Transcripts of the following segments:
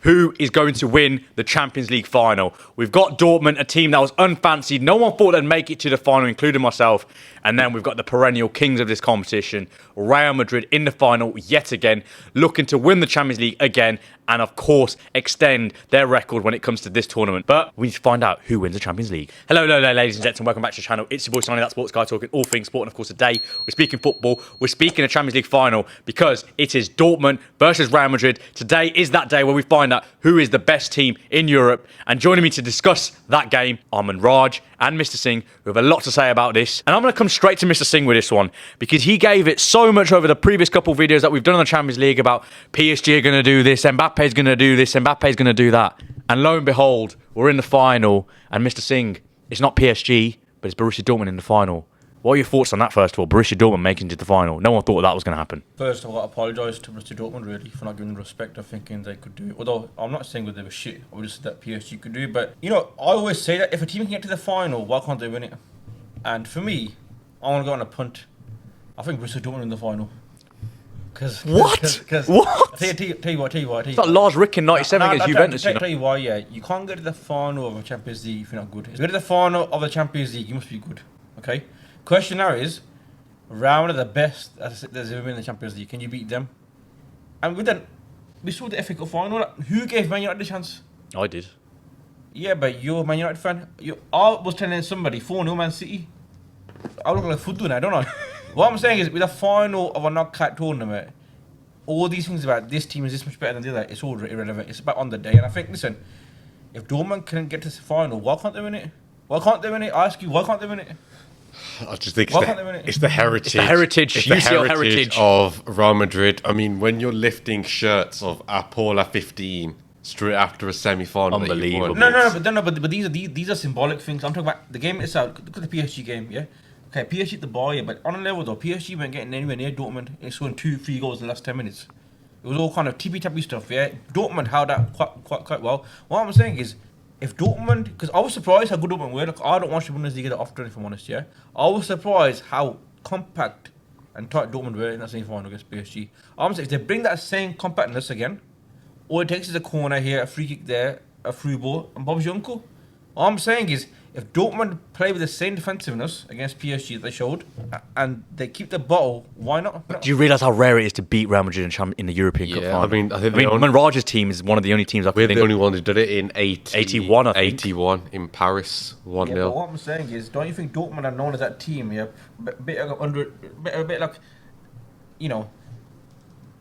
who is going to win the Champions League final. We've got Dortmund, a team that was unfancied. No one thought they'd make it to the final, including myself. And then we've got the perennial kings of this competition, Real Madrid, in the final yet again, looking to win the Champions League again and, of course, extend their record when it comes to this tournament. But we need to find out who wins the Champions League. Hello, ladies and gentlemen. Welcome back to the channel. It's your boy, Sani-That sports guy, talking all things sport. And, of course, today we're speaking football. We're speaking a Champions League final because it is Dortmund versus Real Madrid. Today is that day where we find out who is the best team in Europe. And joining me to discuss that game are Manraj and Mr Singh, who have a lot to say about this. And I'm going to come straight to Mr Singh with this one because he gave it so much over the previous couple of videos that we've done on the Champions League about PSG are going to do this, Mbappe's going to do this, Mbappe's going to do that. And lo and behold, we're in the final. And Mr Singh, it's not PSG, but it's Borussia Dortmund in the final. What are your thoughts on that, first of all? Borussia Dortmund making it to the final. No one thought that was going to happen. First of all, I apologise to Borussia Dortmund, really, for not giving the respect of thinking they could do it. Although, I'm not saying that they were shit. I just said that PSG could do it. But, you know, I always say that if a team can get to the final, why can't they win it? And for me, I want to go on a punt. I think Borussia Dortmund in the final. What? What? Tell you what. It's like Lars Rick in 97 against Juventus. Tell you why, yeah. You can't get to the final of a Champions League if you're not good. If you get to the final of a Champions League, you must be good. Okay? Question now is, Real are the best that's ever been in the Champions League. Can you beat them? And with that, we saw the FA Cup final. Who gave Man United the chance? I did. Yeah, but you're a Man United fan. I was telling somebody 4-0 Man City. I look like football now, don't I? What I'm saying is, with the final of a knockout tournament, all these things about this team is this much better than the other, it's all irrelevant. It's about on the day. And I think, listen, if Dortmund couldn't get to the final, why can't they win it? Why can't they win it? I ask you, why can't they win it? I just think it's the heritage. It's the heritage. It's the UCL heritage of Real Madrid. I mean, when you're lifting shirts of Apola 15 straight after a semi-final, unbelievable. But these are symbolic things. I'm talking about the game itself. Look at the PSG game, yeah. Okay, PSG hit the bar, yeah, but on a level though, PSG weren't getting anywhere near Dortmund. It scored 2-3 goals in the last 10 minutes. It was all kind of tippy-tappy stuff, yeah. Dortmund held that quite well. What I'm saying is, if Dortmund, because I was surprised how good Dortmund were. Like, I don't watch the Bundesliga that often, if I'm honest, yeah. I was surprised how compact and tight Dortmund were in that semi-final against PSG. I'm saying if they bring that same compactness again, all it takes is a corner here, a free kick there, a through ball, and Bob's your uncle. All I'm saying is, if Dortmund play with the same defensiveness against PSG that they showed, and they keep the bottle, why not? Do you realise how rare it is to beat Real Madrid in the European Cup final? I mean, Manraj's team is one of the only teams I think. We're the only one who did it in 81, I think. 81 in Paris, 1-0. Yeah, but what I'm saying is, don't you think Dortmund are known as that team? Yeah, a bit like, you know,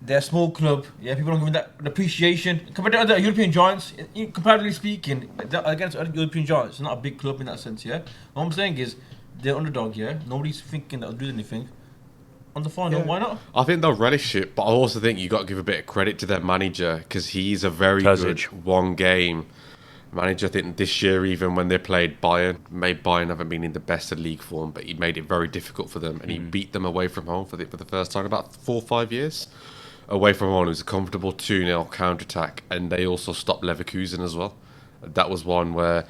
they're a small club. Yeah, people don't give them that appreciation compared to other European giants. Comparatively speaking, against other European giants, it's not a big club in that sense. Yeah, what I'm saying is they're underdog. Yeah, nobody's thinking that they'll do anything on the final. Yeah. Why not? I think they'll relish it, but I also think you got to give a bit of credit to their manager because he's a very good one-game manager. I think this year, even when they played Bayern, Bayern haven't been in the best of league form, but he made it very difficult for them, and he beat them away from home for the first time in about 4 or 5 years. Away from home, it was a comfortable 2-0 counter-attack, and they also stopped Leverkusen as well. That was one where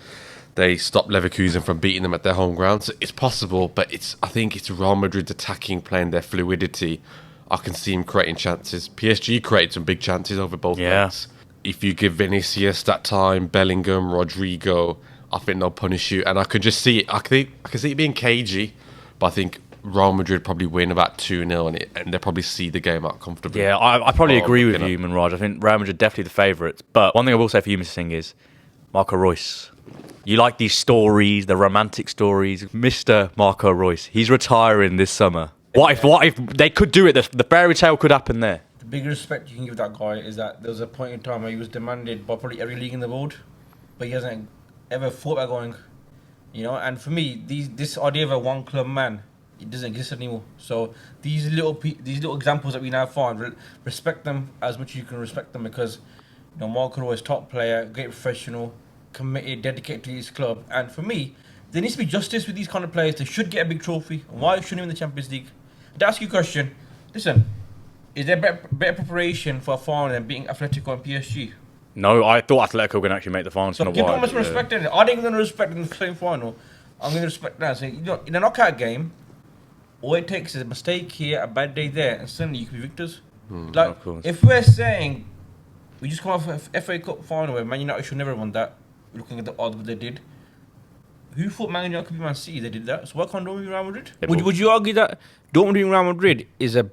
they stopped Leverkusen from beating them at their home ground. So it's possible, but I think it's Real Madrid's attacking, playing their fluidity. I can see him creating chances. PSG created some big chances over both legs. If you give Vinicius that time, Bellingham, Rodrigo, I think they'll punish you. And I could just see it. I can see it being cagey, but I think Real Madrid probably win about 2-0 and they'll probably see the game out comfortably. Yeah, I probably agree with you, Manraj. I think Real Madrid definitely the favourites. But one thing I will say for you, Mr Singh, is Marco Reus. You like these stories, the romantic stories. Mr. Marco Reus, he's retiring this summer. What if they could do it? The fairy tale could happen there. The big respect you can give that guy is that there was a point in time where he was demanded by probably every league in the world, but he hasn't ever thought about going. You know, and for me, this idea of a one-club man, it doesn't exist anymore. So these little examples that we now find, respect them as much as you can respect them, because you know Marco Reus, top player, great professional, committed, dedicated to his club. And for me, there needs to be justice with these kind of players. They should get a big trophy. Why shouldn't he win the Champions League? To ask you a question, listen, is there better preparation for a final than beating Atletico and PSG? No, I thought Atletico were going to actually make the final. So give them much respect in it. I think I'm going to respect in the same final. I'm going to respect that. So, you know, in a knockout game, all it takes is a mistake here, a bad day there, and suddenly you can be victors. Like, if we're saying We just come off a FA Cup final where Man United should never have won that. Looking at the odds what they did. Who thought Man United could be Man City? They did that. So why can't Dortmund be Real Madrid? Yeah, Would you argue that Dortmund being Real Madrid is a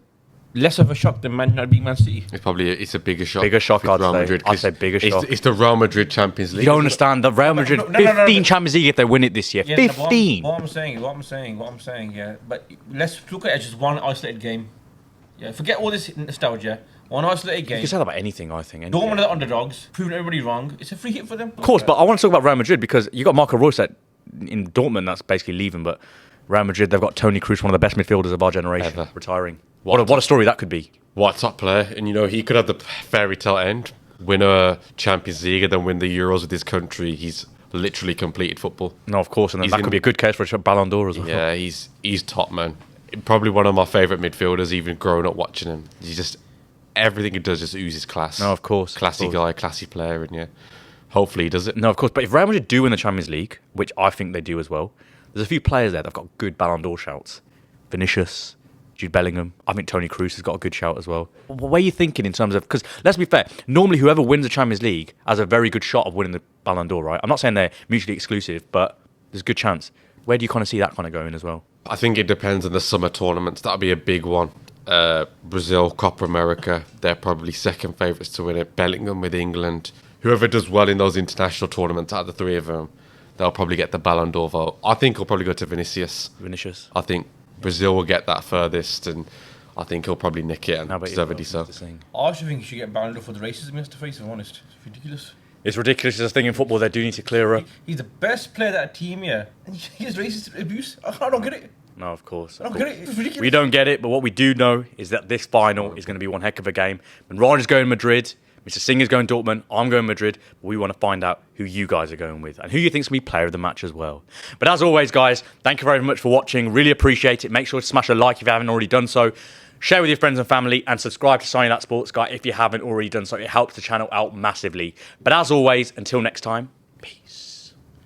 less of a shock than Man United being Man City? It's a bigger shock. Bigger shock, if it's I'd Real say. Madrid, I'd say bigger shock. It's the Real Madrid Champions League. You don't understand that Real Madrid, 15 Champions League if they win it this year. Yeah, 15. What I'm saying, yeah. But let's look at it as just one isolated game. Yeah, forget all this nostalgia. One isolated You game. can say that about anything, I think. Dortmund are the underdogs, proving everybody wrong. It's a free hit for them. Of course, but I want to talk about Real Madrid because you got Marco Reus in Dortmund that's basically leaving, but Real Madrid, they've got Toni Kroos, one of the best midfielders of our generation, Ever. retiring. What a story that could be. What a top player. And, he could have the fairy tale end, win a Champions League and then win the Euros with his country. He's literally completed football. No, of course, and then that could be a good case for a Ballon d'Or as well. Yeah, he's top, man. Probably one of my favourite midfielders, even growing up watching him. Everything he does just oozes class. No, of course. Classy guy, classy player, and hopefully he does it. No, of course, but if Real Madrid do win the Champions League, which I think they do as well, there's a few players there that have got good Ballon d'Or shouts. Vinicius, Jude Bellingham. I think Toni Kroos has got a good shout as well. What are you thinking in terms of... Because let's be fair, normally whoever wins the Champions League has a very good shot of winning the Ballon d'Or, right? I'm not saying they're mutually exclusive, but there's a good chance. Where do you kind of see that kind of going as well? I think it depends on the summer tournaments. That'll be a big one. Brazil, Copa America, they're probably second favourites to win it. Bellingham with England. Whoever does well in those international tournaments, out of the three of them, they'll probably get the Ballon d'Or vote. I think he'll probably go to Vinicius. I think Brazil will get that furthest, and I think he'll probably nick it, and deservedly so. I actually think you should get Ballon d'Or for the racism he has to face, if I'm honest. It's ridiculous. It's ridiculous. There's a thing in football they do need to clear up. He's the best player that team, yeah. And he has racist abuse. I don't get it. No, of course. I don't get it. It's ridiculous. We don't get it, but what we do know is that this final is going to be one heck of a game. Manraj is going Madrid, Mr Singh is going Dortmund, I'm going Madrid. But we want to find out who you guys are going with and who you think's going to be player of the match as well. But as always, guys, thank you very much for watching. Really appreciate it. Make sure to smash a like if you haven't already done so. Share with your friends and family and subscribe to Sani-That Sports Guy if you haven't already done so. It helps the channel out massively. But as always, until next time,